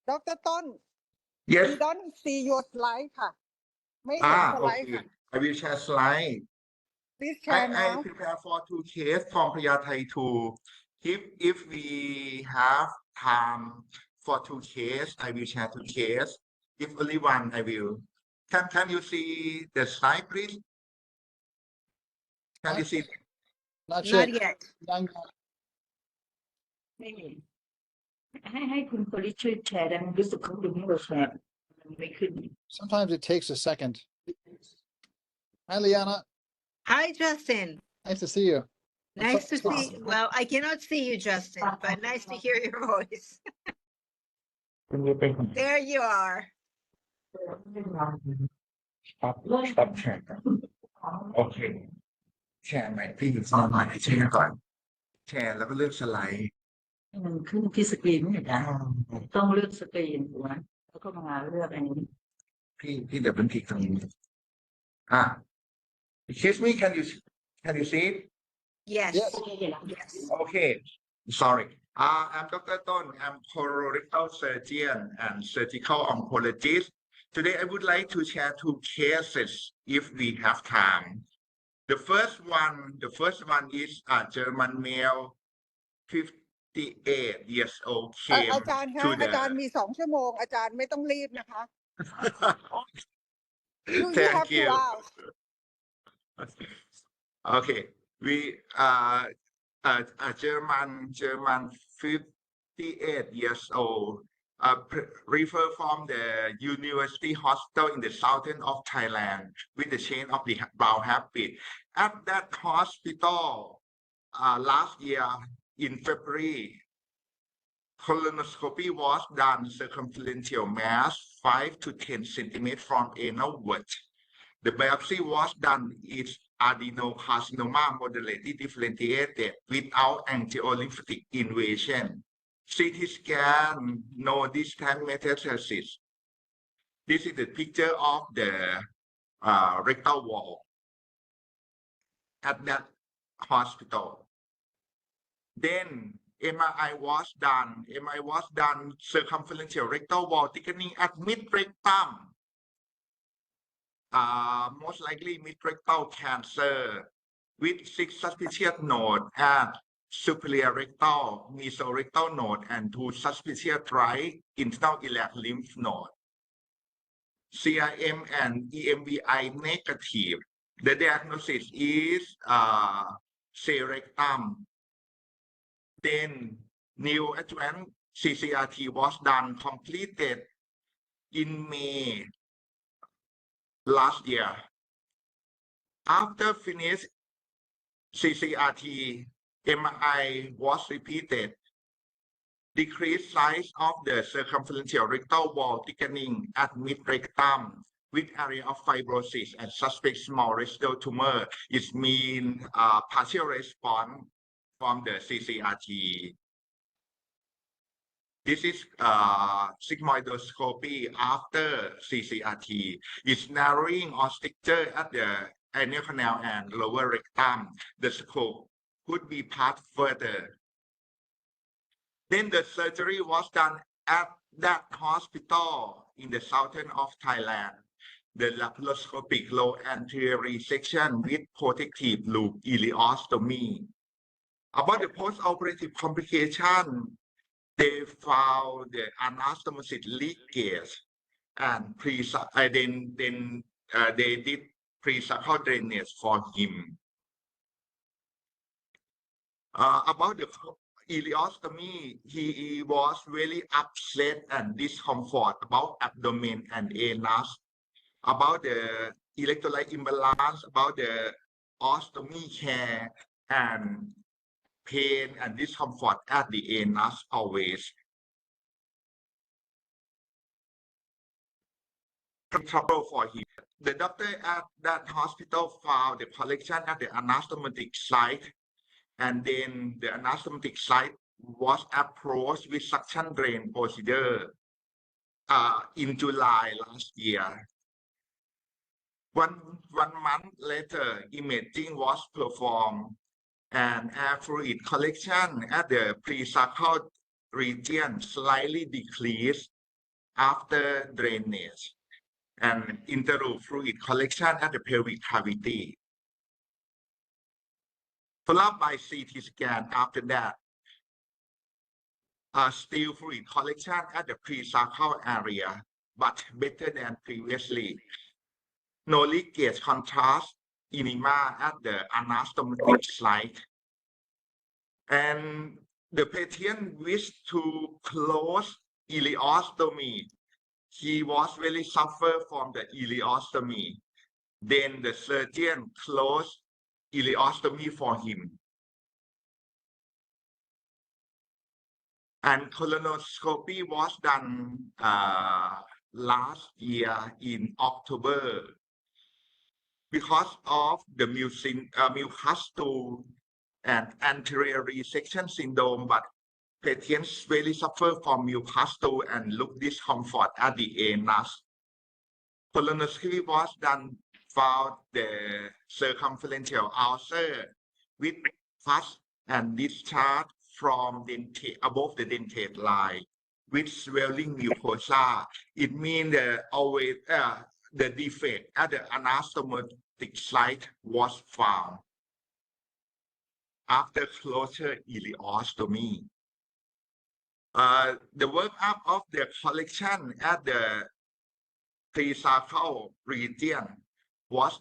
Dr. Ton Yes. we don't see your slide ค่ะไม่เห็นสไลด์ Okay. ค่ะ I will share slide. please share I now prepare for 2 cases from Payathai too. If we have time for 2 cases, I will share 2 cases. If only one, I will. Can you see the slide, please? Can you see? Not not yet. yet ไม่มีให้คุณพลิตช่วยแชร์ได้ไหมรู้สึกเขาดูไม่เราแชร์มันไม่ขึ้น Sometimes it takes a second. Hi, Liana. Hi Justin Nice to see you. nice to see well I cannot see you Justin but nice to hear your voice คุณจะเป็น there you are stop share โอเคแชร์ใหม่พี่แชร์ใหม่แชร์ก่อนแชร์แล้วก็เลือกสไลด์ มันขึ้นที่สกรีนไม่เห็นนะต้องเลือกสกรีนถูกไหมแล้วก็มาเลือกอันนี้ พี่เดี๋ยวเป็นคลิกตรงนี้excuse me can you see it? yes Yes. yes Okay sorry I'm Dr. Ton I'm colorectal surgeon and surgical oncologist today I would like to share 2 cases if we have time the first one is a German male 58 years old อาจารย์คะอาจารย์มี2 ชั่วโมงอาจารย์ไม่ต้องรีบนะคะ you Thank have 2 you. hours Okay, we a German 58 years old refer from the university hospital in the southern of Thailand with the chain of the bowel habit. At that hospital last year in February, colonoscopy was done circumferential mass 5 to 10 centimeters from analward. The biopsy was done is adenocarcinoma moderately differentiated without angiolymphatic invasion. CT scan, no distant metastasis. This is the picture of the rectal wall at that hospital. Then MRI was done circumferential rectal wall thickening at mid-rectum. Most likely mid-rectal cancer with 6 suspicious nodes at superior rectal, mesorectal node, and 2 suspicious right internal iliac lymph node. CRM and EMBI negative. The diagnosis is rectum. Then neoadjuvant CCRT was done completed in May last year. After finished CCRT, MRI was repeated. Decreased size of the circumferential rectal wall thickening at mid-rectum with area of fibrosis and suspect small residual tumor is mean partial response from the CCRT. This is sigmoidoscopy after CCRT. It's narrowing or stricture at the anal canal and lower rectum. The scope could be passed further. Then the surgery was done at that hospital in the southern of Thailand. The laparoscopic low anterior resection with protective loop ileostomy. About the post-operative complication, they found the anastomosis leakage and they did pre-succal drainage for him. About the ileostomy, he was really upset and discomfort about abdomen and anus, about the electrolyte imbalance, about the ostomy care and pain and discomfort at the anus always. Trouble for him. The doctor at that hospital found the collection at the anastomotic site, and then the anastomotic site was approached with suction drain procedure in July last year. One month later, imaging was performed and air fluid collection at the pre-sacral region slightly decreased after drainage, and interloop fluid collection at the pelvic cavity. Followed by CT scan after that. Still fluid collection at the pre-sacral area, but better than previously. No leakage contrast enema at the anastomotic site. And the patient wished to close ileostomy. He was really suffer from the ileostomy. Then the surgeon closed ileostomy for him. And colonoscopy was done last year in October. Because of the mucus and anterior resection syndrome, but patients really suffer from mucus and look discomfort at the anus. Colonoscopy was done, found the circumferential ulcer with pus and discharge from above the dentate line with swelling mucosa. It means the defect at the anastomotic site was found after closure ileostomy. The workup of the collection at the pre-sacral region was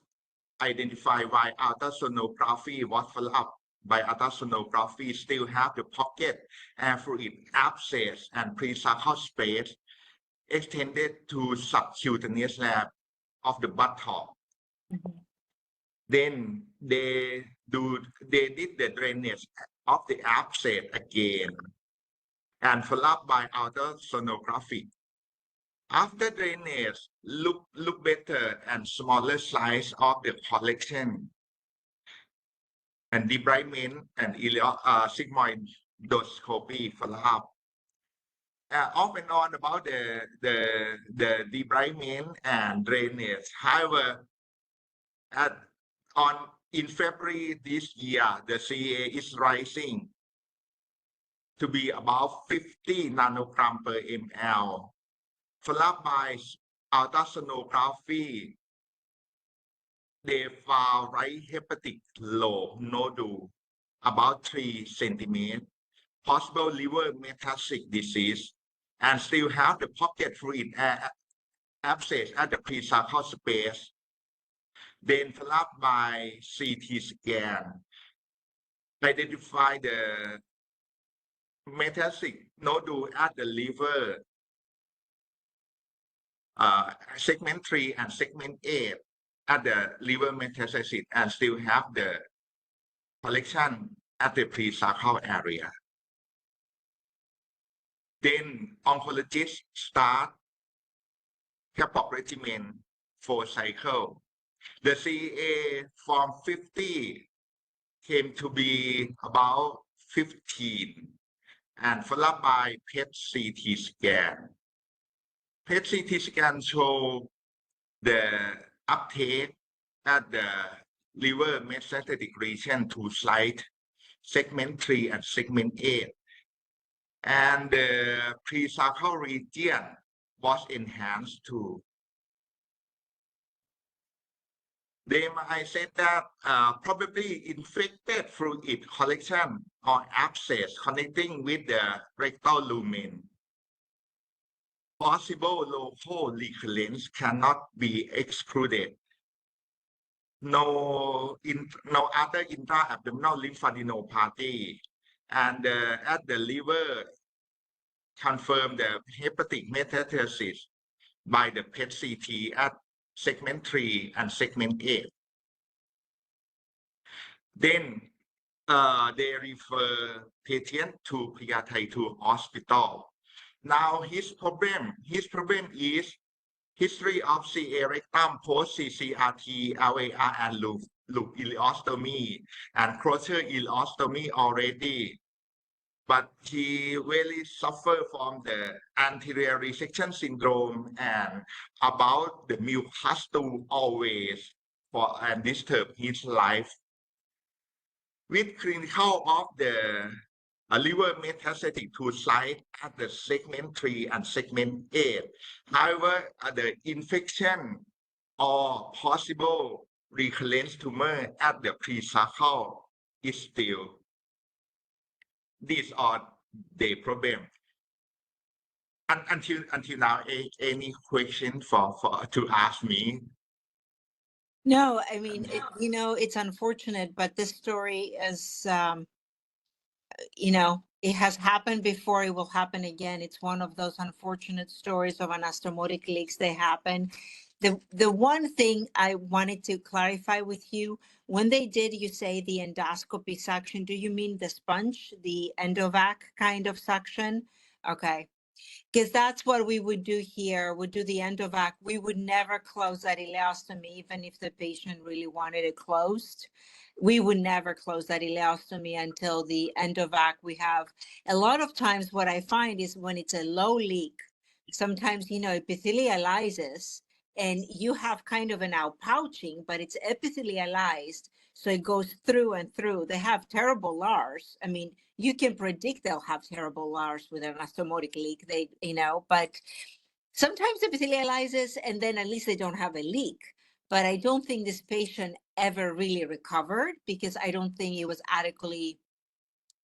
identified by ultrasonography, was followed up by ultrasonography, still have the pocket and fluid abscess and pre-sacral space extended to subcutaneous lab of the buttock. Then they did the drainage of the abscess again and followed up by ultrasonography. After drainage, look better and smaller size of the collection and debridement and sigmoidoscopy follow up. Off and on about the debridement and drainage. However, in February this year, the CA is rising to be about 50 nanogram per ml, followed by ultrasonography. They found right hepatic lobe nodule about 3 centimeters, possible liver metastatic disease, and still have the pocket fluid abscess at the pre-sacral space. Then followed by CT scan, identify the metastatic nodule at the liver, segment 3 and segment 8 at the liver metastasis, and still have the collection at the pre-sacral area. Then oncologist start CAPOC regimen 4 cycles. The CA from 50 came to be about 15 and followed by PET-CT scan. PET-CT scan show the uptake at the liver metastatic region to site segment 3 and segment 8. And the pre-sacral region was enhanced too. They might say that probably infected fluid collection or abscess connecting with the rectal lumen. Possible local recurrence cannot be excluded. No other intra-abdominal lymphadenopathy, and at the liver confirmed the hepatic metastasis by the PET-CT at segment 3 and segment 8. Then they refer patient to Phayathaithu Hospital. Now his problem is history of CA rectum post CCRT, LAR, and loop ileostomy and closure ileostomy already. But he really suffered from the anterior resection syndrome and about the mucus always and disturb his life. with clinical of the liver metastatic to site at the segment 3 and segment 8. However, the infection or possible recurrence tumor at the pre-sarcal is still. These are the problem. And until now, any question for to ask me? No, I mean, it's unfortunate, but this story is, it has happened before. It will happen again. It's one of those unfortunate stories of anastomotic leaks. They happen. The one thing I wanted to clarify with you, when they did, you say the endoscopy suction, do you mean the sponge, the endovac kind of suction? Okay. Because that's what we would do here. We'd do the endovac. We would never close that ileostomy, even if the patient really wanted it closed. We would never close that ileostomy until the endovac. We have a lot of times what I find is when it's a low leak, sometimes, epithelializes and you have kind of an outpouching, but it's epithelialized. So it goes through and through. They have terrible LARS. I mean, you can predict they'll have terrible LARS with an anastomotic leak. But sometimes epithelializes and then at least they don't have a leak. But I don't think this patient ever really recovered because I don't think it was adequately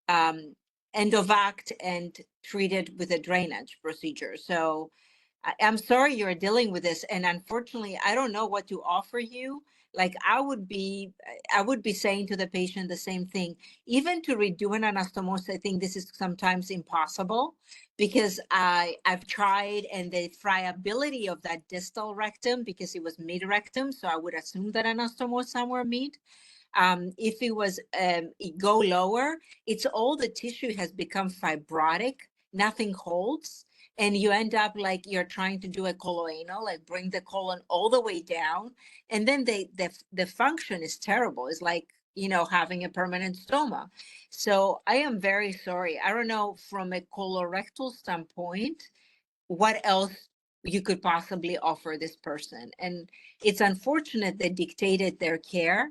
endovaced and treated with a drainage procedure. So I'm sorry you're dealing with this. And unfortunately, I don't know what to offer you. Like I would be saying to the patient the same thing. Even to redo an anastomosis, I think this is sometimes impossible because I've tried, and the friability of that distal rectum, because it was mid rectum, so I would assume that anastomosis somewhere mid. If it was go lower, it's all the tissue has become fibrotic, nothing holds. And you end up like you're trying to do a coloanal, like bring the colon all the way down. And then the function is terrible. It's like, having a permanent stoma. So I am very sorry. I don't know from a colorectal standpoint, what else you could possibly offer this person. And it's unfortunate they dictated their care.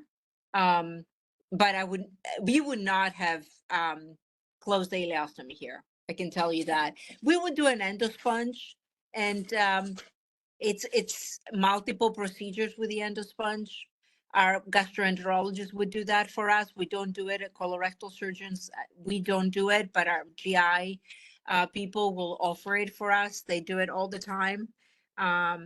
But we would not have closed the ileostomy here. I can tell you that. We would do an endosponge, and it's multiple procedures with the endosponge. Our gastroenterologist would do that for us. We don't do it at colorectal surgeons. We don't do it, but our GI people will offer it for us. They do it all the time. Yeah,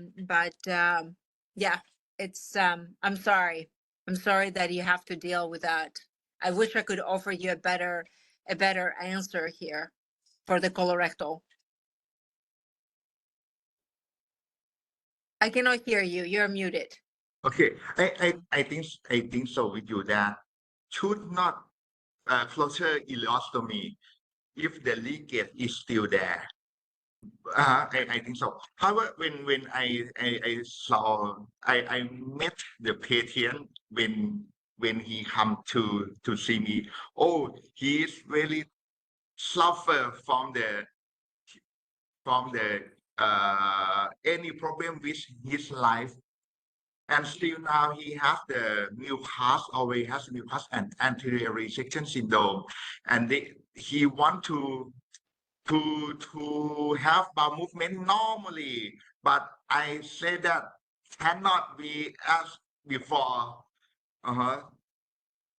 it's, I'm sorry. I'm sorry that you have to deal with that. I wish I could offer you a better answer here for the colorectal. I cannot hear you. You're muted. Okay, I think so with you that should not closure ileostomy if the leakage is still there. I think so. However, when I saw I met the patient when he come to see me. Oh, he is really suffer from the any problem with his life, and still now he has the mucus, always has mucus and anterior resection syndrome, and he want to have bowel movement normally, but I say that cannot be as before. I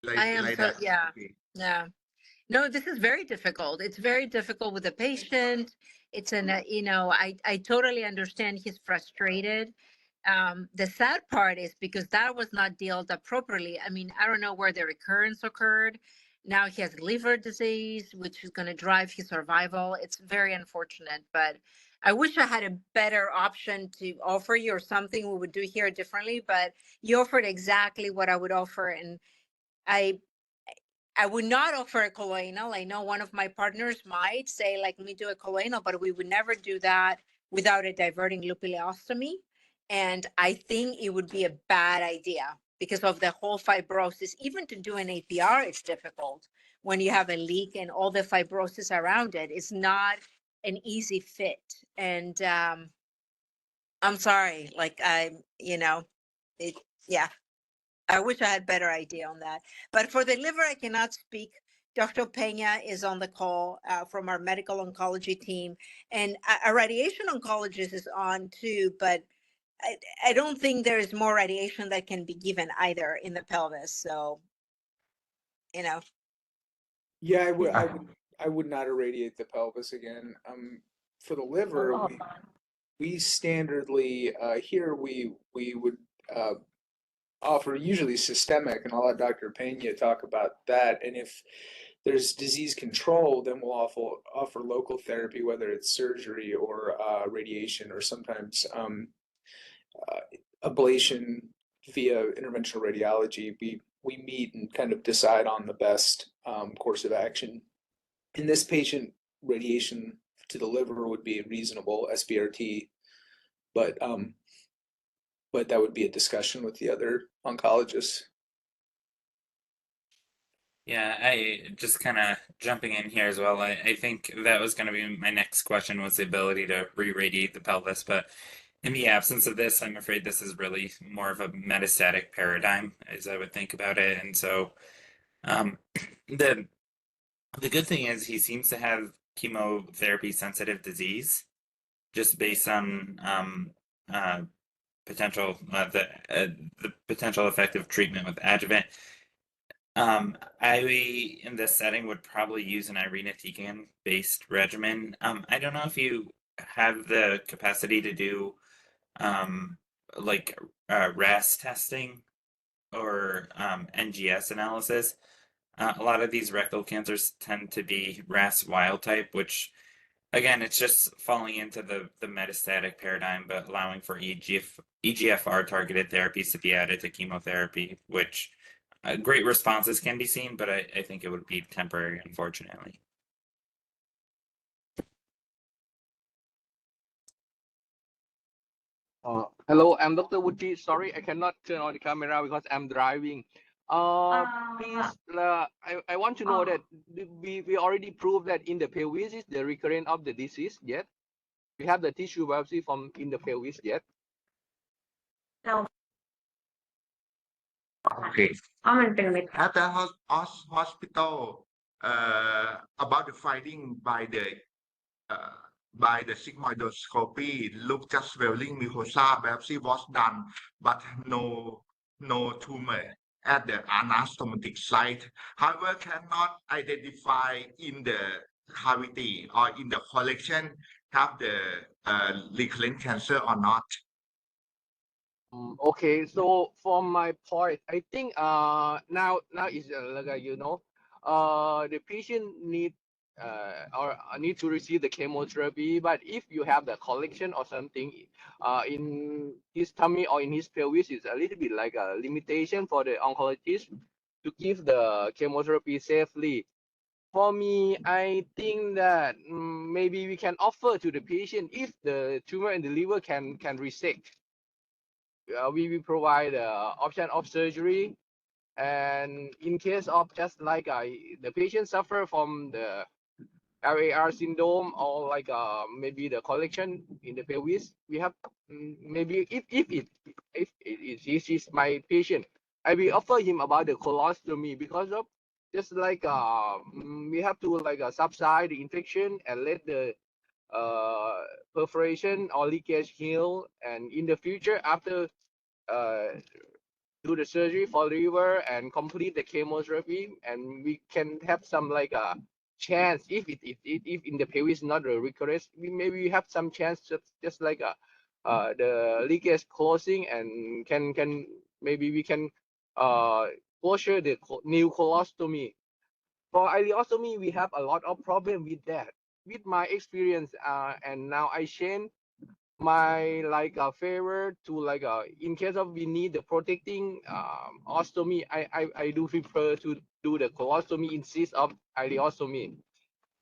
am Like so, that. yeah. Okay. Yeah. No, this is very difficult. It's very difficult with the patient. It's I totally understand he's frustrated. The sad part is because that was not dealt up properly. I mean, I don't know where the recurrence occurred. Now he has liver disease, which is going to drive his survival. It's very unfortunate, but I wish I had a better option to offer you or something we would do here differently, but you offered exactly what I would offer. And I would not offer a coloanal. I know one of my partners might say, like, let me do a coloanal, but we would never do that without a diverting loop ileostomy. And I think it would be a bad idea because of the whole fibrosis. Even to do an APR, it's difficult when you have a leak and all the fibrosis around it. It's not an easy fit. And I'm sorry, like yeah. I wish I had better idea on that. But for the liver, I cannot speak. Dr. Pena is on the call from our medical oncology team, and a radiation oncologist is on too. But I don't think there is more radiation that can be given either in the pelvis. So, you know, Yeah, I would not irradiate the pelvis again. For the liver, we standardly here we would offer usually systemic, and I'll let Dr. Pena talk about that. And if there's disease control, then we'll offer local therapy, whether it's surgery or radiation, or sometimes ablation via interventional radiology. We meet and kind of decide on the best course of action. In this patient, radiation to the liver would be a reasonable SBRT, but that would be a discussion with the other oncologists. Yeah, I just kind of jumping in here as well. I think that was going to be my next question, was the ability to re-radiate the pelvis. But in the absence of this, I'm afraid this is really more of a metastatic paradigm, as I would think about it. And so um, the good thing is he seems to have chemotherapy sensitive disease, just based on potential the potential effective treatment with adjuvant. I in this setting would probably use an irinotecan based regimen. I don't know if you have the capacity to do like RAS testing or NGS analysis. A lot of these rectal cancers tend to be RAS wild type, which again, it's just falling into the metastatic paradigm, but allowing for EGFR targeted therapies to be added to chemotherapy, which great responses can be seen, but I think it would be temporary, unfortunately. Hello, I'm Dr. Wuji. Sorry, I cannot turn on the camera because I'm driving. Please, I want to know that we already proved that in the pelvis is the recurrence of the disease yet. We have the tissue biopsy from in the pelvis yet. โอเค มันเป็นเม็ด At the hospital, about the finding uh, by the sigmoidoscopy, look just swelling mucosa biopsy was done, but no tumor at the anastomotic site. However, cannot identify in the cavity or in the collection have the recurrent cancer or not. Okay, so from my point, I think now is like the patient need or need to receive the chemotherapy, but if you have the collection or something in his tummy or in his pelvis, is a little bit like a limitation for the oncologist to give the chemotherapy safely. For me, I think that maybe we can offer to the patient if the tumor in the liver can resect. We will provide the option of surgery, and in case of just like the patient suffer from the RAR syndrome or like maybe the collection in the pelvis, we have maybe if it is my patient, I will offer him about the colostomy, because of just like we have to like subside the infection and let the perforation or leakage heal, and in the future after do the surgery for liver and complete the chemotherapy, and we can have some like a chance if in the pelvis not a recurrence, we have some chance just like the leakage closing, and can maybe we can closure the new colostomy. For ileostomy, we have a lot of problem with that. With my experience, and now I change my like favor to like in case of we need the protecting ostomy, I do prefer to do the colostomy instead of ileostomy.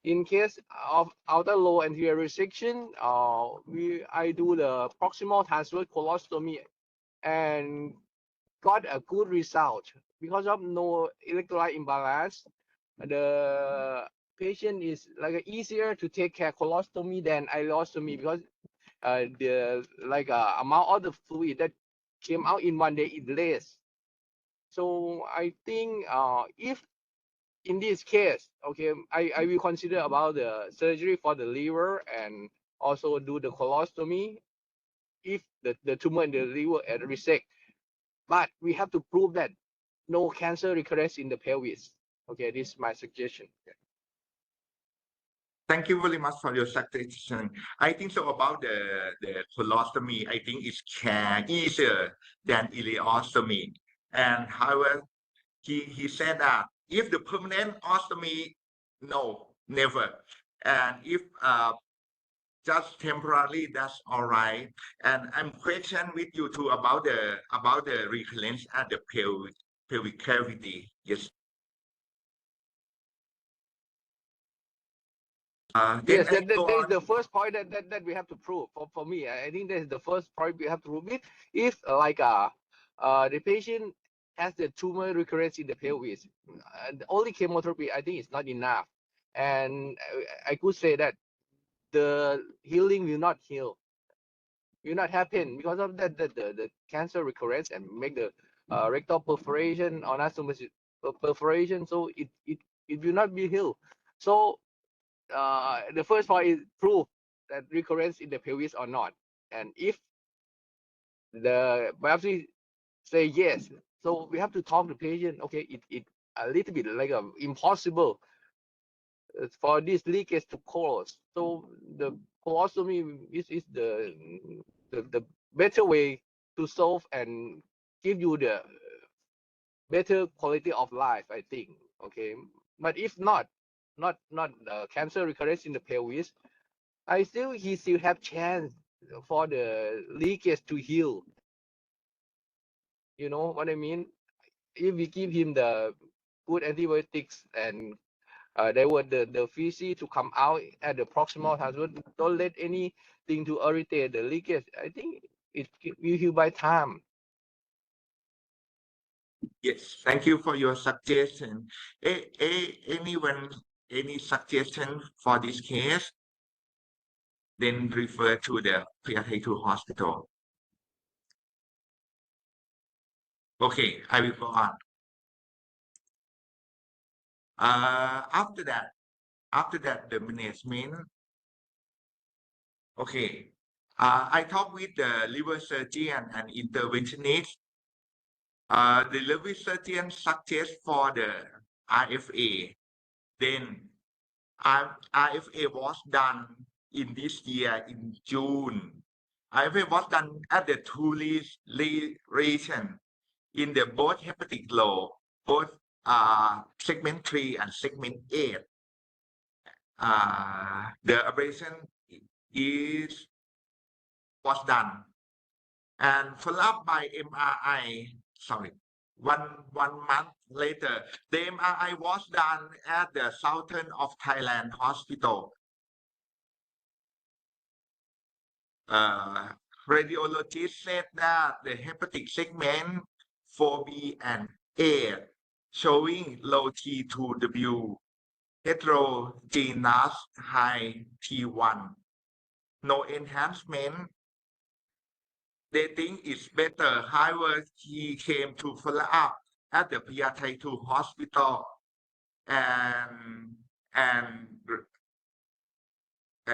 In case of outer low anterior resection, I do the proximal transverse colostomy and got a good result because of no electrolyte imbalance. The patient is like easier to take care colostomy than ileostomy, because the like amount of the fluid that came out in one day is less. So I think if in this case, okay, I will consider about the surgery for the liver and also do the colostomy if the tumor in the liver at resect. But we have to prove that no cancer recurrence in the pelvis. Okay, this is my suggestion. Thank you very much for your suggestion. I think so about the colostomy. I think it's easier than ileostomy. And however, he said that if the permanent ostomy, no, never. And if just temporarily, that's all right. And I'm question with you too about the recurrence at the pelvic cavity. Yes. Then Yes, I that go is on. the first point that we have to prove. For me, I think that is the first point we have to prove. If like the patient has the tumor recurrence in the pelvis, only chemotherapy I think is not enough, and I could say that the healing will not happen because of that the cancer recurrence and make the rectal perforation or anastomosis perforation, so it will not be healed. So the first point is proof that recurrence in the pelvis or not. And if the biopsy say yes, so we have to talk to patient. Okay, it a little bit like impossible for this leakage to close. So the colostomy is the better way to solve and give you the better quality of life, I think. Okay, but if not cancer recurrence in the pelvis, he still have chance for the leakage to heal. You know what I mean? If we give him the good antibiotics and they want the feces to come out at the proximal husband, don't let anything to irritate the leakage. I think it will heal by time. Yes, thank you for your suggestion. Anyone, any suggestion for this case? Then refer to the Priyathaitu hospital. Okay, I will go on. After that, the management. Okay. I talked with the liver surgeon and interventionist. The liver surgeon suggest for the RFA. Then RFA was done in this year in June. RFA was done at the two region in the both hepatic lobe, both segment 3 and segment 8. The ablation was done and followed up by MRI. Sorry, one month later, the MRI was done at the Southern of Thailand hospital. Radiologist said that the hepatic segment 4B and 8 showing low T2W, heterogeneous high T1, no enhancement. They think it's better. However, he came to follow up at the Priyathaitu hospital and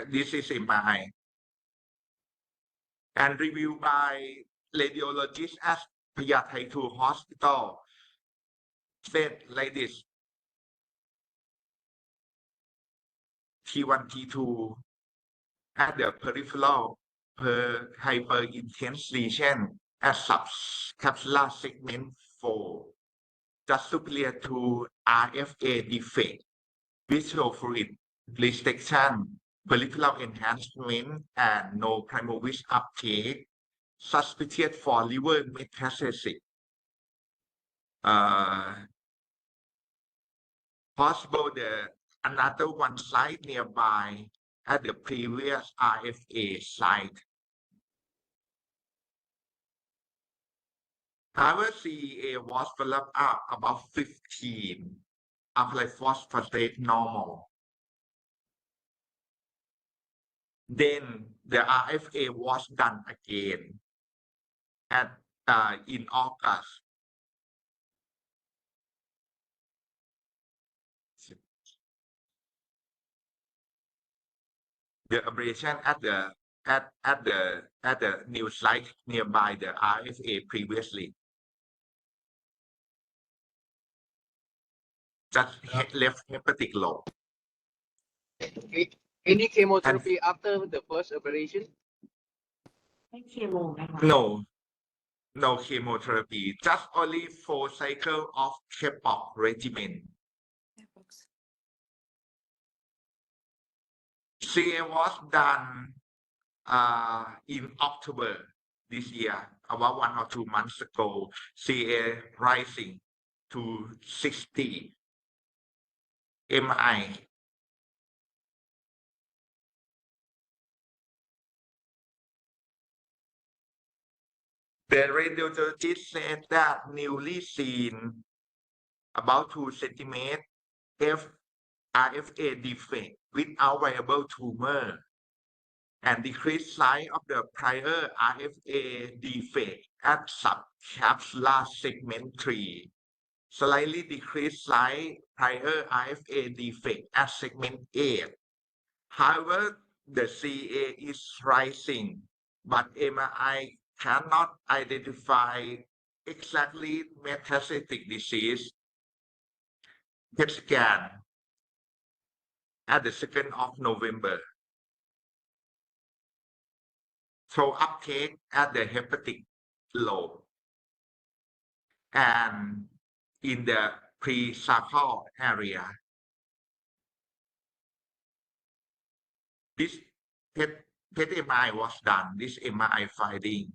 this is in my and reviewed by radiologist at Priyathaitu hospital said like this: T1, T2 at the peripheral per hyperintense lesion at subcapsular segment 4, just superior to RFA defect, visual fluid restriction, peripheral enhancement, and no primoris uptake, suspicious for liver metastasis. Possible another one site nearby at the previous RFA site. Our CEA was followed up about 15 alkaline phosphate normal. Then the RFA was done again at in August. the ablation at the new site nearby the RFA previously. Just left hepatic lobe. Any chemotherapy after the first operation? ให้เคโมไหมคะ No chemotherapy, just only 4 cycles of Kepok regimen. CA was done in October this year, about 1 or 2 months ago. CA rising to 60 MI. The radiologist said that newly seen about 2 centimeters RFA defect without viable tumor and decreased size of the prior RFA defect at subcapsular segment 3, slightly decreased size prior RFA defect at segment 8. However, the CA is rising, but MRI cannot identify exactly metastatic disease. PET scan at the 2nd of November. So uptake at the hepatic lobe and in the pre-sacral area. This PET MRI was done, this MRI finding.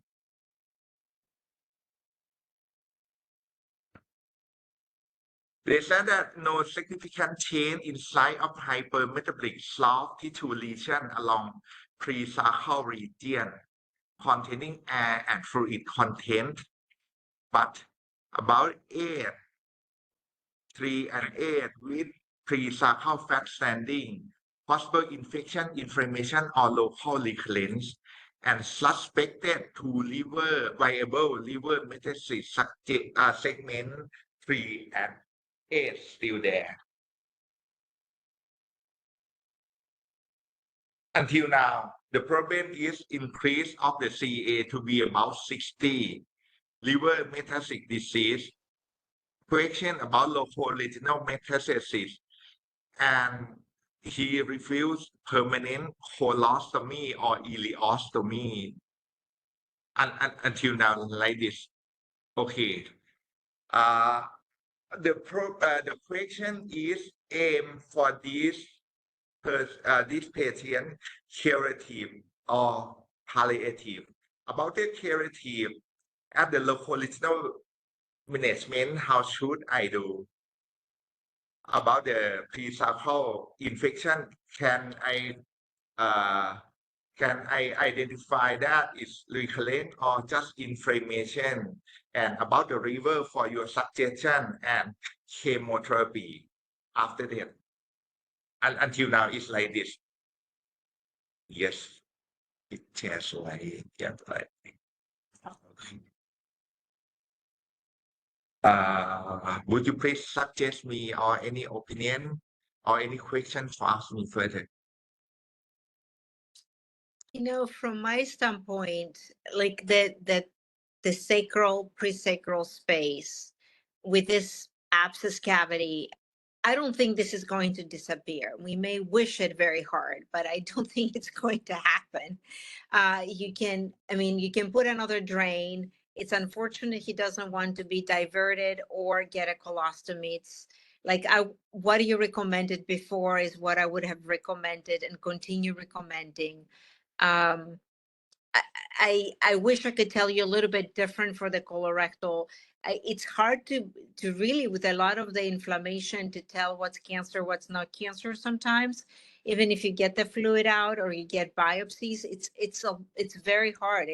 They said that no significant change in size of hypermetabolic soft tissue lesion along pre-sacral region containing air and fluid content, but about 3 and 8 with pre-sacral fat standing, possible infection, inflammation, or local recurrence, and suspected to viable liver metastasis segment 3 and 8 still there. Until now, the problem is increase of the CA to be about 60. Liver metastatic disease, question about local regional metastasis, and he refused permanent colostomy or ileostomy. Until now, like this. Okay. The question is aim for this patient curative or palliative. About the curative, at the local regional management, how should I do? About the pre-sacral infection, can I identify that it's recurrent or just inflammation? And about the river for your suggestion and chemotherapy after that. And until now, it's like this. Yes, it just like, yeah, like. Would you please suggest me or any opinion or any questions to ask me further? You know, from my standpoint, like the sacral, presacral space with this abscess cavity, I don't think this is going to disappear. We may wish it very hard, but I don't think it's going to happen. You can put another drain. It's unfortunate he doesn't want to be diverted or get a colostomy. It's like what you recommended before is what I would have recommended and continue recommending. I wish I could tell you a little bit different for the colorectal. It's hard to really, with a lot of the inflammation, to tell what's cancer, what's not cancer sometimes. Even if you get the fluid out or you get biopsies, it's very hard.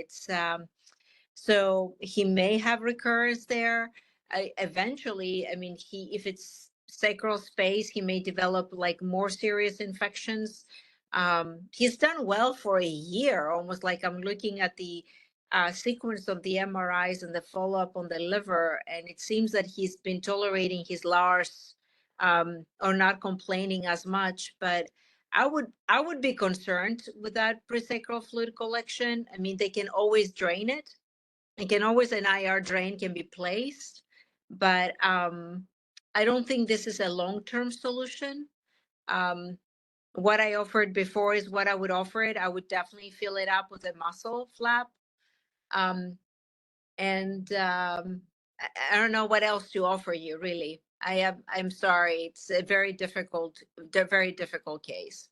So he may have recurrence there. Eventually, if it's sacral space, he may develop like more serious infections. He's done well for a year, almost like I'm looking at the sequence of the MRIs and the follow-up on the liver, and it seems that he's been tolerating his LARS or not complaining as much. But I would be concerned with that presacral fluid collection. I mean, they can always drain it. It can always, an IR drain can be placed, but I don't think this is a long-term solution. What I offered before is what I would offer it. I would definitely fill it up with a muscle flap. I don't know what else to offer you, really. I'm sorry. It's a very difficult case.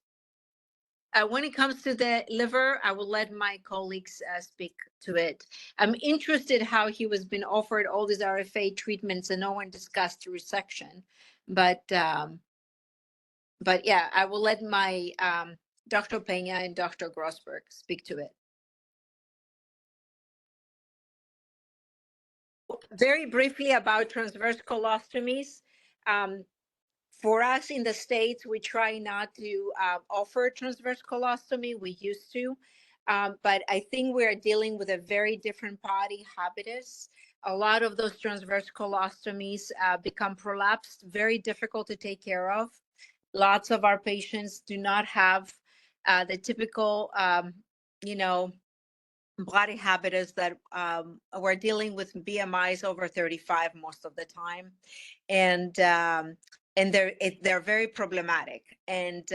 When it comes to the liver, I will let my colleagues speak to it. I'm interested how he was being offered all these RFA treatments and no one discussed resection. But yeah, I will let my Dr. Pena and Dr. Grossberg speak to it. Very briefly about transverse colostomies. For us in the States, we try not to offer transverse colostomy. We used to, but I think we're dealing with a very different body habitus. A lot of those transverse colostomies become prolapsed, very difficult to take care of. Lots of our patients do not have the typical, body habitus that we're dealing with BMIs over 35 most of the time, and they're very problematic. And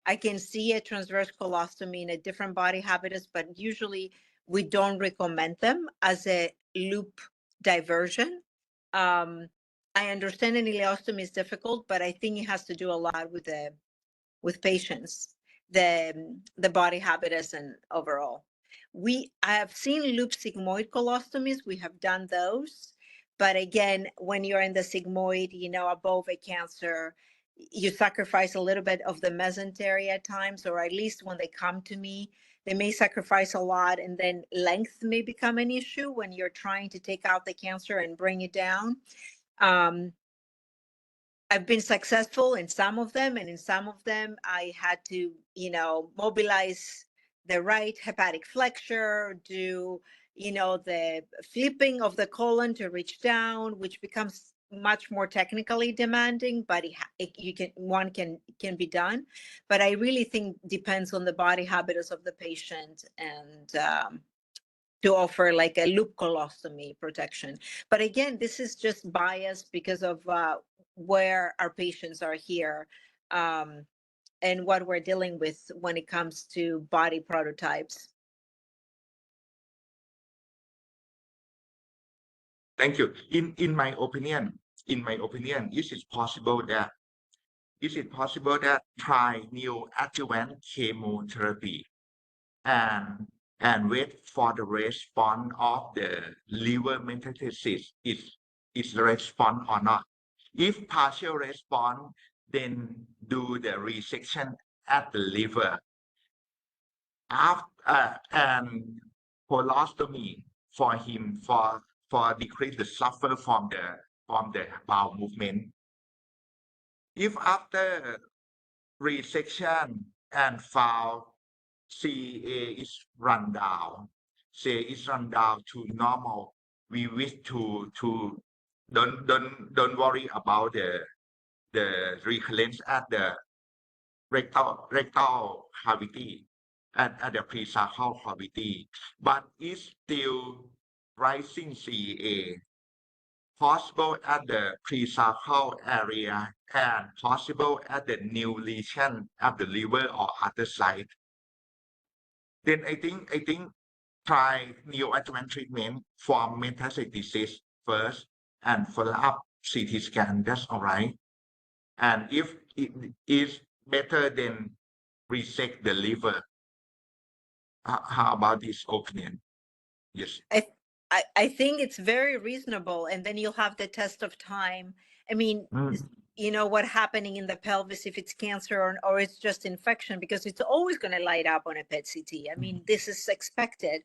I can see a transverse colostomy in a different body habitus, but usually we don't recommend them as a loop diversion. I understand an ileostomy is difficult, but I think it has to do a lot with patients, the body habitus and overall. I have seen loop sigmoid colostomies. We have done those. But again, when you're in the sigmoid, above a cancer, you sacrifice a little bit of the mesentery at times, or at least when they come to me, they may sacrifice a lot, and then length may become an issue when you're trying to take out the cancer and bring it down. I've been successful in some of them, and in some of them I had to, mobilize the right hepatic flexure, do, the flipping of the colon to reach down, which becomes much more technically demanding, but one can be done. But I really think depends on the body habitus of the patient, and to offer like a loop colostomy protection. But again, this is just biased because of where our patients are here, and what we're dealing with when it comes to body prototypes. Thank you. In my opinion, is it possible that try neoadjuvant chemotherapy and wait for the response of the liver metastasis is the response or not? If partial response, then do the resection at the liver. After and colostomy for him for decrease the suffer from the bowel movement. If after resection and found CA is run down, to normal, we wish to don't worry about the recurrence at the rectal cavity at the presacral cavity, but is still rising CA possible at the presacral area and possible at the new lesion of the liver or other side. Then I think try neoadjuvant treatment for metastatic disease first and follow up CT scan. That's all right. And if it is better than resect the liver. How about this opinion? Yes. I think it's very reasonable, and then you'll have the test of time. I mean, what's happening in the pelvis, if it's cancer or it's just infection, because it's always going to light up on a PET CT. I mean, this is expected.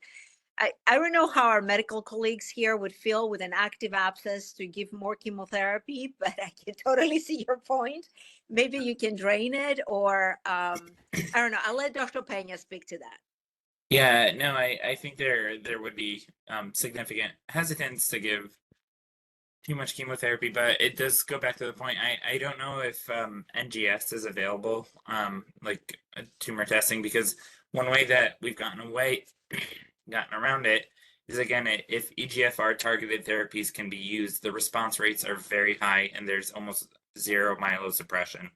I don't know how our medical colleagues here would feel with an active abscess to give more chemotherapy, but I can totally see your point. Maybe you can drain it, or I don't know. I'll let Dr. Pena speak to that. Yeah, no, I think there would be significant hesitance to give too much chemotherapy, but it does go back to the point. I don't know if NGS is available, like tumor testing, because one way that we've gotten around it is, again, if EGFR targeted therapies can be used, the response rates are very high and there's almost zero myelosuppression.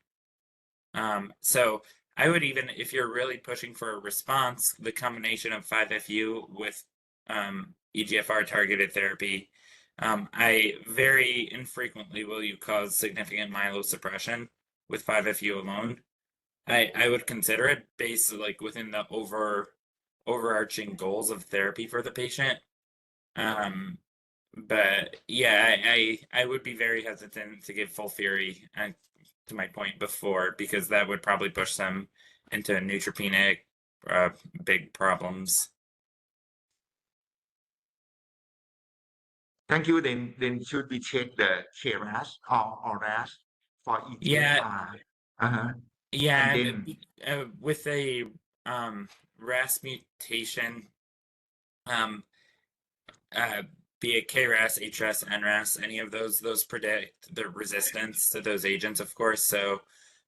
So I would, even if you're really pushing for a response, the combination of 5FU with EGFR targeted therapy, I very infrequently will you cause significant myelosuppression with 5FU alone. I would consider it based like within the overarching goals of therapy for the patient. But yeah, I would be very hesitant to give full fury, to my point before, because that would probably push them into neutropenic, big problems. Thank you. Then should we check the KRAS or RAS for Yeah. EGFR? Uh-huh. Yeah, And then with a RAS mutation, be it KRAS, HRAS, NRAS, any of those predict the resistance to those agents, of course. So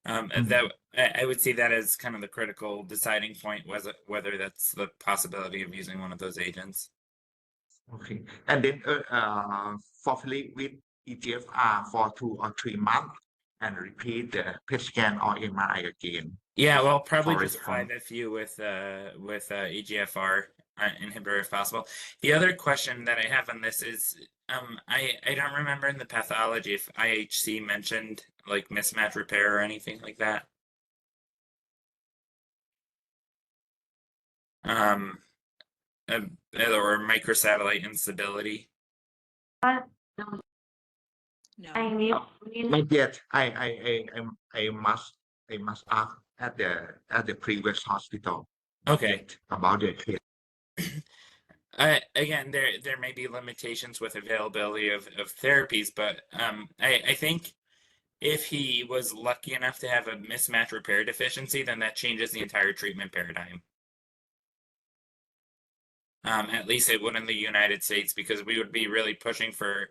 that I would see that as kind of the critical deciding point, whether that's the possibility of using one of those agents. okay. And then for Philip with EGFR for 2 or 3 months and repeat the PET scan or MRI again. Yeah, well, probably for just response. 5FU with EGFR inhibitor if possible. The other question that I have on this is, I don't remember in the pathology if IHC mentioned like mismatch repair or anything like that. Or microsatellite instability. No. Not yet. I must ask at the previous hospital. Okay. About it. Again, there may be limitations with availability of therapies, but I think if he was lucky enough to have a mismatch repair deficiency, then that changes the entire treatment paradigm. At least it would in the United States, because we would be really pushing for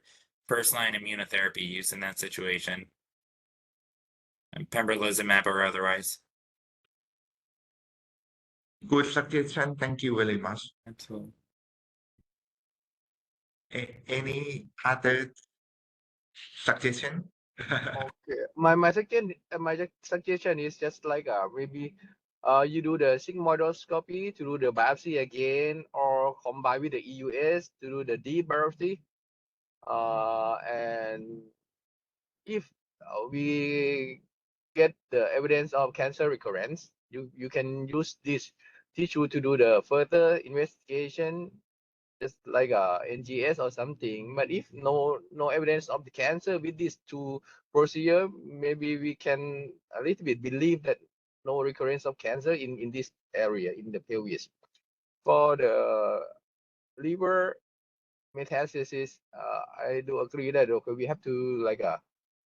first-line immunotherapy use in that situation, and pembrolizumab or otherwise. Good suggestion. Thank you very much. Absolutely. Any other suggestion? Okay, my suggestion is just like maybe you do the sigmoidoscopy to do the biopsy again, or combine with the EUS to do the deep biopsy. And if we get the evidence of cancer recurrence, you can use this tissue to do the further investigation, just like NGS or something. But if no evidence of the cancer with these two procedure, maybe we can a little bit believe that no recurrence of cancer in this area, in the pelvis. For the liver metastasis, I do agree that okay, we have to like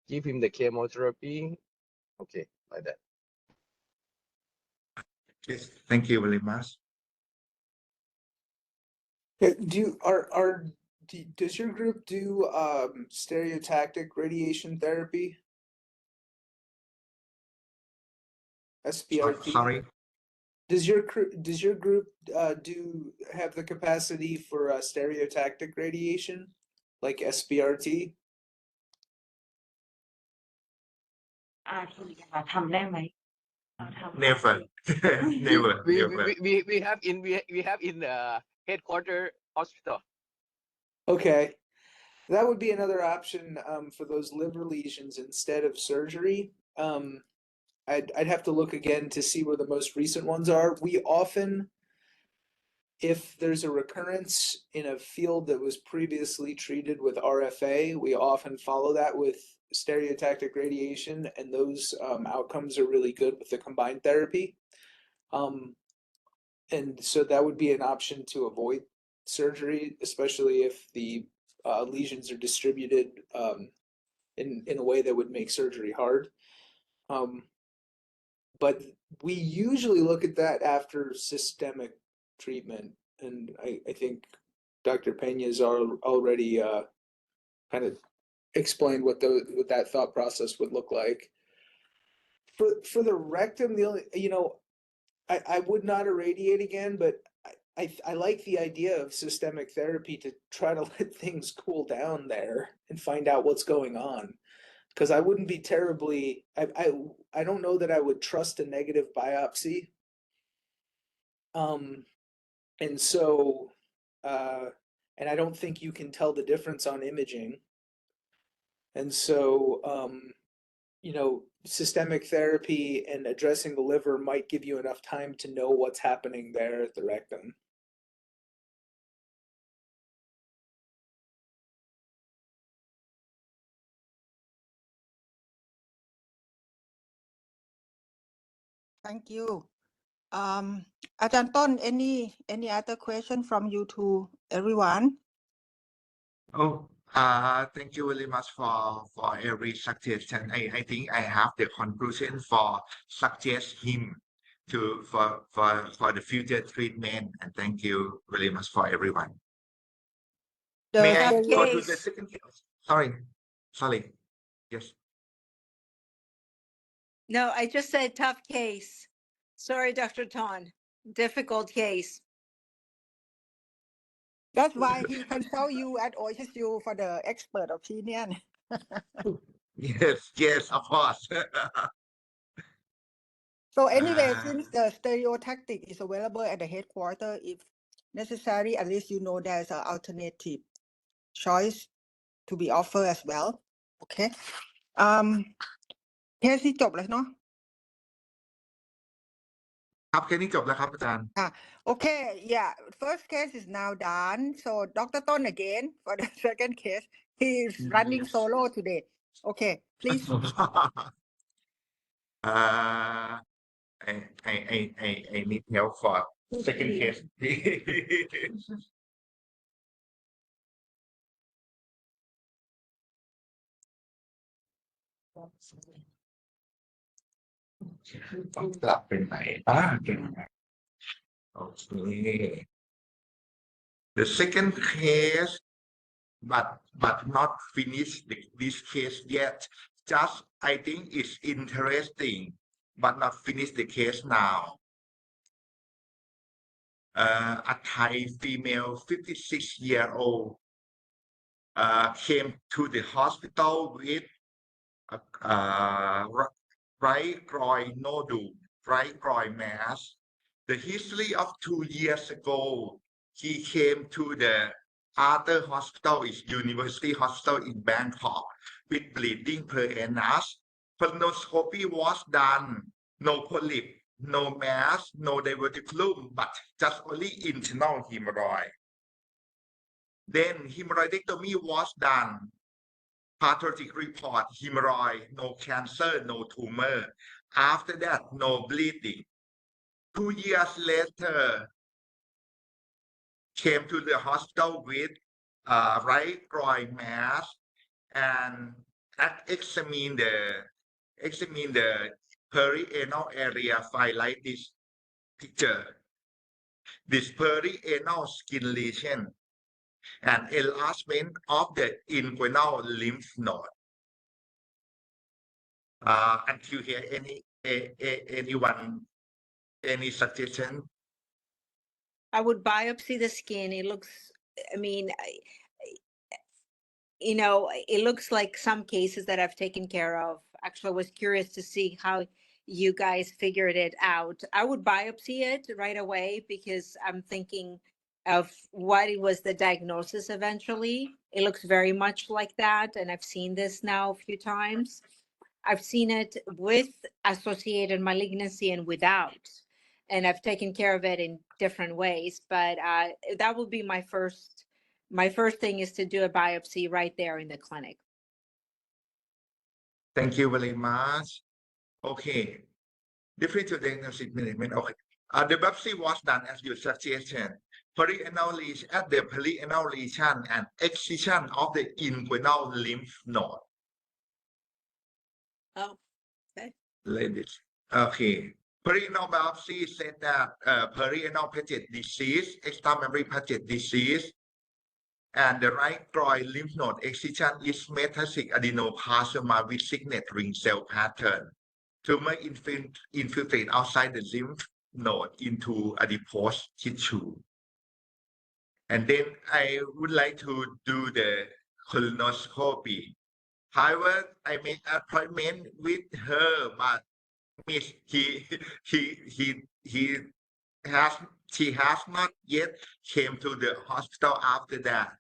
give him the chemotherapy. Okay, like that. Yes, thank you very much. Does your group do stereotactic radiation therapy? SBRT? Sorry. Does your group have the capacity for stereotactic radiation, like SBRT? ทำได้ไหมทำ Never. Never. We have in the headquarter hospital. Okay, that would be another option for those liver lesions instead of surgery. I'd have to look again to see where the most recent ones are. We often, if there's a recurrence in a field that was previously treated with RFA, we often follow that with stereotactic radiation, and those outcomes are really good with the combined therapy. And so that would be an option to avoid surgery, especially if the lesions are distributed in a way that would make surgery hard. But we usually look at that after systemic treatment, and I think Dr. Peña's already kind of explained what that thought process would look like. For the rectum, the only, I would not irradiate again, but I like the idea of systemic therapy to try to let things cool down there and find out what's going on. Because I wouldn't be terribly, I don't know that I would trust a negative biopsy. And so, and I don't think you can tell the difference on imaging. And so, systemic therapy and addressing the liver might give you enough time to know what's happening there at the rectum. Thank you. อาจารย์ต้น any other question from you to everyone? Oh, thank you very much for every suggestion. I think I have the conclusion for suggest him for the future treatment, and thank you very much for everyone. May I Tough go to the case. second case? Sorry. Yes. No, I just said tough case. Sorry, Dr. Ton. Difficult case. That's why he consult you at OHSU for the expert opinion. Yes, of course. So anyway, Ah. since the stereotactic is available at the headquarters, if necessary, at least you know there's an alternative choice to be offered as well. Okay. เคสที่จบแล้วเนาะ ครับแค่นี้จบแล้วครับอาจารย์ Okay, yeah. First case is now done. So Dr. Ton again for the second case. He is running solo today. Okay, please. I need help for second case.ต้องกลับเป็นไหนOkay. The second case, but not finished this case yet. Just I think it's interesting, but not finish the case now. A Thai female, 56-year-old, came to the hospital with right groin nodule, right groin mass. The history of 2 years ago, he came to the other hospital, is University Hospital in Bangkok, with bleeding per annus. Colonoscopy was done, no polyp, no mass, no diverticulum, but just only internal hemorrhoid. Then hemorrhoidectomy was done. Pathologic report, hemorrhoid, no cancer, no tumor. After that, no bleeding. 2 years later, came to the hospital with right groin mass and examine the perianal area. Highlight this picture. This perianal skin lesion and enlargement of the inguinal lymph node. Until here, anyone, any suggestion? I would biopsy the skin. It looks, I mean, it looks like some cases that I've taken care of. Actually, I was curious to see how you guys figured it out. I would biopsy it right away because I'm thinking of what it was the diagnosis eventually. It looks very much like that. And I've seen this now a few times. I've seen it with associated malignancy and without. And I've taken care of it in different ways. But that would be my first thing is to do a biopsy right there in the clinic. Thank you very much. Okay. Differential diagnosis management. Okay. The biopsy was done as your suggestion. Perianal lesion at the perianal lesion and excision of the inguinal lymph node. Oh, okay. Ladies. Okay. Perianal biopsy said that perianal Paget disease, extramemory Paget disease, and the right groin lymph node excision is metastatic adenoplasma with signet ring cell pattern. Tumor infiltrate outside the lymph node into adipose tissue. And then I would like to do the colonoscopy. However, I made an appointment with her, but miss he has she has not yet came to the hospital after that.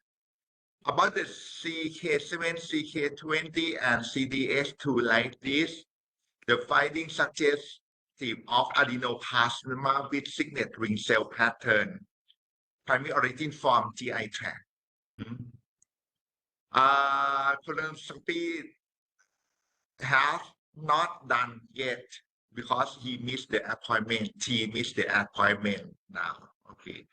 About the CK7, CK20, and CDH2 like this, the finding suggests of adenoplasma with signet ring cell pattern, primary origin from GI tract. Colonoscopy has not done yet because he missed the appointment. She missed the appointment now. Okay.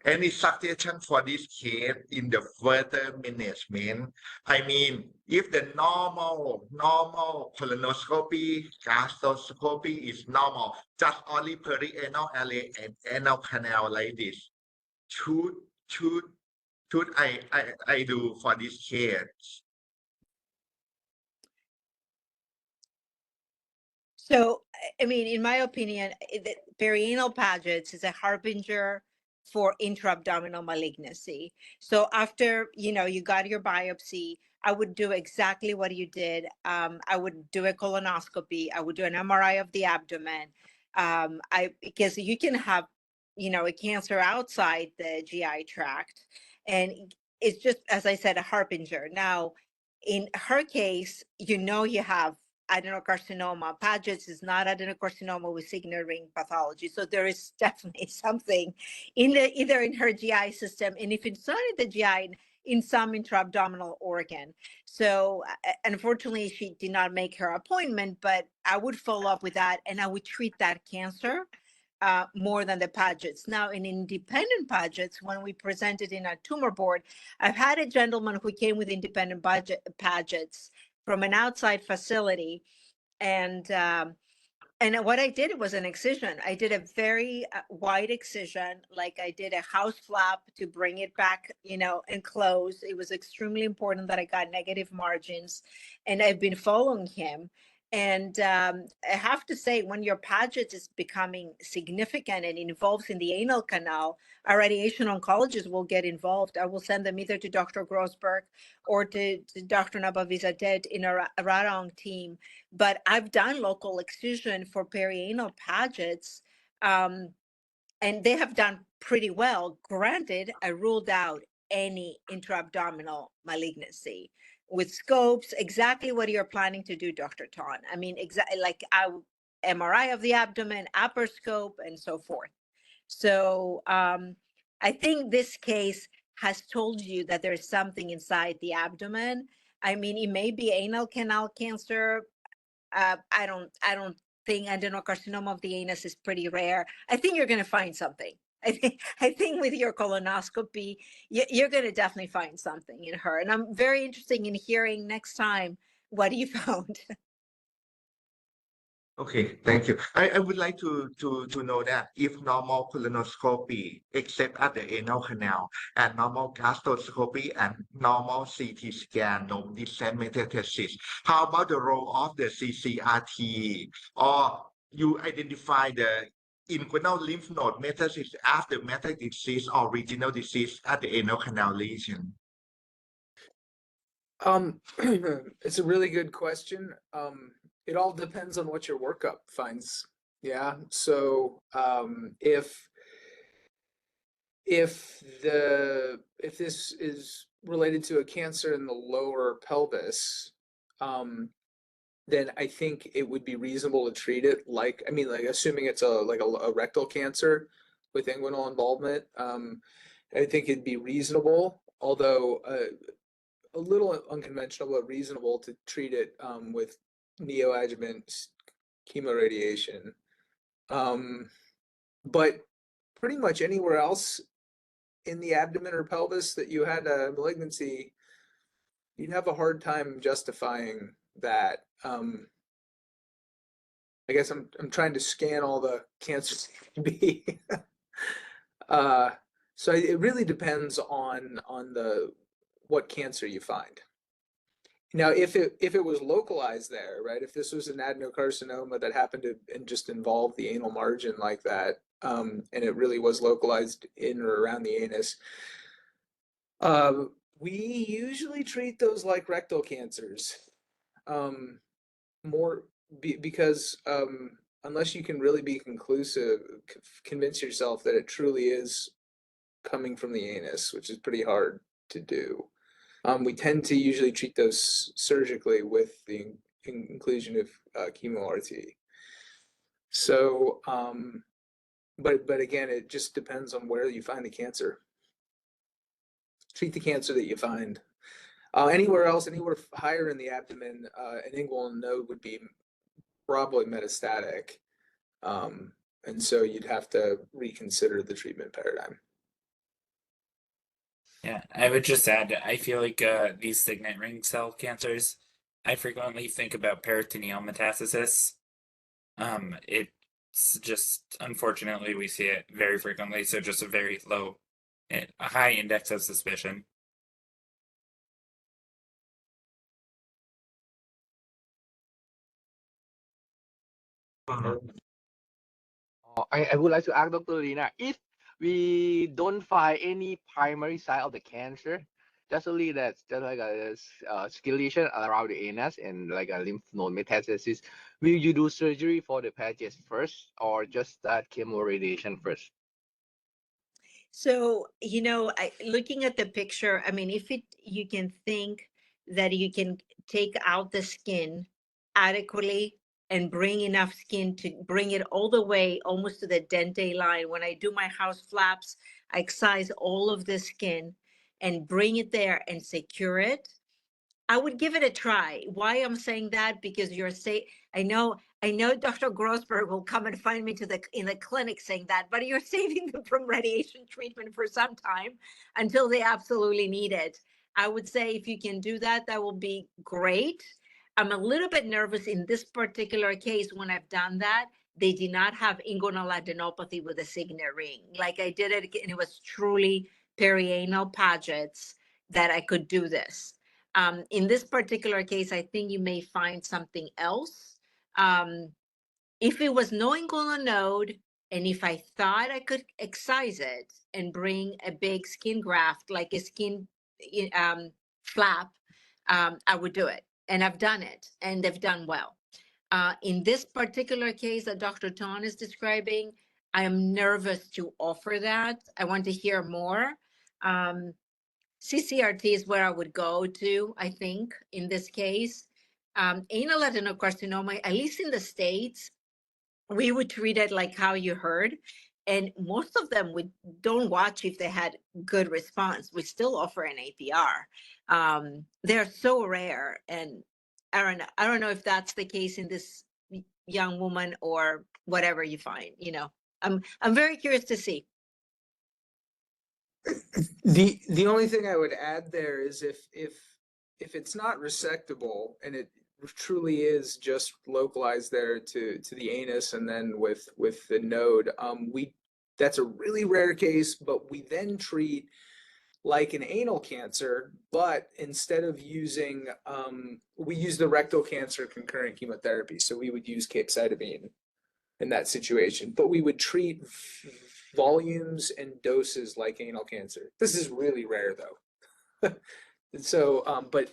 Any suggestion for this case in the further management? I mean, if the normal colonoscopy, gastroscopy is normal, just only perianal area and anal canal like this, should I do for this case? So, I mean, in my opinion, the perianal pageants is a harbinger for intra-abdominal malignancy. So after, you got your biopsy, I would do exactly what you did. I would do a colonoscopy. I would do an MRI of the abdomen. Because you can have, a cancer outside the GI tract. And it's just, as I said, a harbinger. Now, in her case, you have adenocarcinoma. Paget's is not adenocarcinoma with signet ring pathology. So there is definitely something either in her GI system, and if it's not in the GI, in some intra-abdominal organ. So unfortunately, she did not make her appointment, but I would follow up with that and I would treat that cancer more than the Paget's. Now, in independent Paget's, when we presented in a tumor board, I've had a gentleman who came with independent Paget's from an outside facility, and what I did was an excision. I did a very wide excision, like I did a house flap to bring it back, and close. It was extremely important that I got negative margins, and I've been following him. And I have to say, when your Paget is becoming significant and involves in the anal canal, our radiation oncologist will get involved. I will send them either to Dr. Grossberg or to Dr. Nabavizadet in our Radong team. But I've done local excision for perianal Pagets, and they have done pretty well. Granted, I ruled out any intra-abdominal malignancy with scopes, exactly what you're planning to do, Dr. Ton. I mean, exactly like MRI of the abdomen, upper scope, and so forth. So I think this case has told you that there's something inside the abdomen. I mean, it may be anal canal cancer. I don't think adenocarcinoma of the anus is pretty rare. I think you're going to find something. I think with your colonoscopy, you're going to definitely find something in her. And I'm very interested in hearing next time what you found. Okay, thank you. I would like to know that if normal colonoscopy, except at the anal canal, and normal gastroscopy and normal CT scan, no distant metastasis, how about the role of the CCRT? Or you identify the inguinal lymph node metastasis as the metastasis or original disease at the anal canal lesion? It's a really good question. It all depends on what your workup finds. Yeah. So if this is related to a cancer in the lower pelvis, then I think it would be reasonable to treat it like assuming it's a rectal cancer with inguinal involvement. I think it'd be reasonable, although a little unconventional, but reasonable to treat it with neoadjuvant chemoradiation. But pretty much anywhere else in the abdomen or pelvis that you had a malignancy, you'd have a hard time justifying that. I guess I'm trying to scan all the cancers to be. So it really depends on what cancer you find. Now, if it was localized there, right? If this was an adenocarcinoma that happened to and just involved the anal margin like that, and it really was localized in or around the anus, we usually treat those like rectal cancers, because unless you can really be conclusive, convince yourself that it truly is coming from the anus, which is pretty hard to do. We tend to usually treat those surgically with the inclusion of chemo RT. So, but again, it just depends on where you find the cancer. Treat the cancer that you find. Anywhere else, anywhere higher in the abdomen, an inguinal node would be probably metastatic. And so you'd have to reconsider the treatment paradigm. Yeah, I would just add, I feel like these signet ring cell cancers, I frequently think about peritoneal metastasis. It's just, unfortunately, we see it very frequently, so just a very low, a high index of suspicion. I would like to ask Dr. Lina, if we don't find any primary sign of the cancer, just only that's just like a skin lesion around the anus and like a lymph node metastasis, will you do surgery for the patches first or just start chemo radiation first? So, looking at the picture, I mean, if you can think that you can take out the skin adequately and bring enough skin to bring it all the way almost to the dente line. When I do my house flaps, I excise all of the skin and bring it there and secure it. I would give it a try. Why I'm saying that? Because I know Dr. Grossberg will come and find me in the clinic saying that, but you're saving them from radiation treatment for some time until they absolutely need it. I would say if you can do that, that will be great. I'm a little bit nervous in this particular case when I've done that. They did not have inguinal adenopathy with a signet ring. Like I did it, and it was truly perianal paget's that I could do this. In this particular case, I think you may find something else. If it was no inguinal node, and if I thought I could excise it and bring a big skin graft, like a skin flap, I would do it. And I've done it, and they've done well. In this particular case that Dr. Ton is describing, I am nervous to offer that. I want to hear more. CCRT is where I would go to, I think, in this case. Anal adenocarcinoma, at least in the States, we would treat it like how you heard. And most of them, we don't watch if they had good response. We still offer an APR. They're so rare. And I don't know if that's the case in this young woman or whatever you find, I'm very curious to see. The only thing I would add there is if it's not resectable and it truly is just localized there to the anus and then with the node, that's a really rare case, but we then treat like an anal cancer, but instead of using we use the rectal cancer concurrent chemotherapy. So we would use capecitabine in that situation, but we would treat volumes and doses like anal cancer. This is really rare though. So, but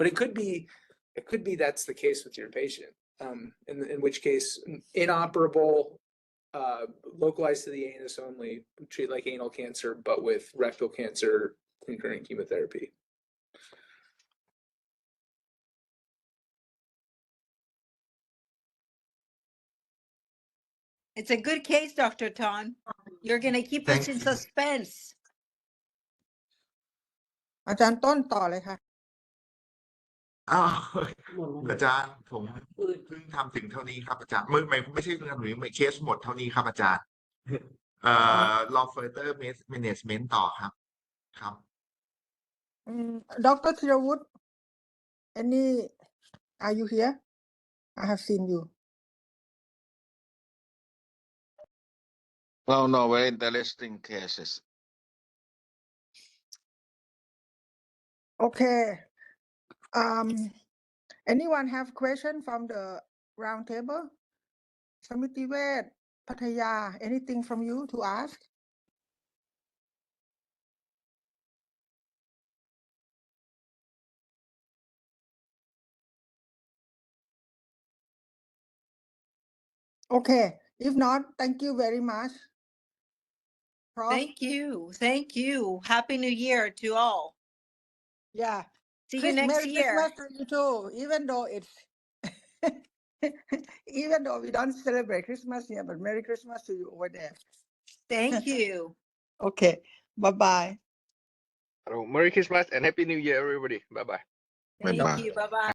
it could be that's the case with your patient, in which case inoperable, localized to the anus only, we treat like anal cancer, but with rectal cancer concurrent chemotherapy. It's a good case, Dr. Ton. You're going to keep us in suspense. อาจารย์ต้นต่อเลยค่ะ อ้าวอาจารย์ผมเพิ่งทำถึงเท่านี้ครับอาจารย์ไม่ใช่เรื่องหรือไม่เคสหมดเท่านี้ครับอาจารย์รอ further management ต่อครับครับ Dr. Thirawut, are you here? I have seen you. Oh no, very interesting cases. Okay. Anyone have question from the round table? Samitivet, Pattaya, anything from you to ask? Okay, if not, thank you very much. Prof. Thank you. Thank you. Happy New Year to all. Yeah. See you next Merry year. Christmas to you too, even though it's even though we don't celebrate Christmas here, but Merry Christmas to you over there. Thank you. Okay, bye-bye. Merry Christmas and Happy New Year, everybody. Bye bye. Thank Bye-bye. you. Bye-bye.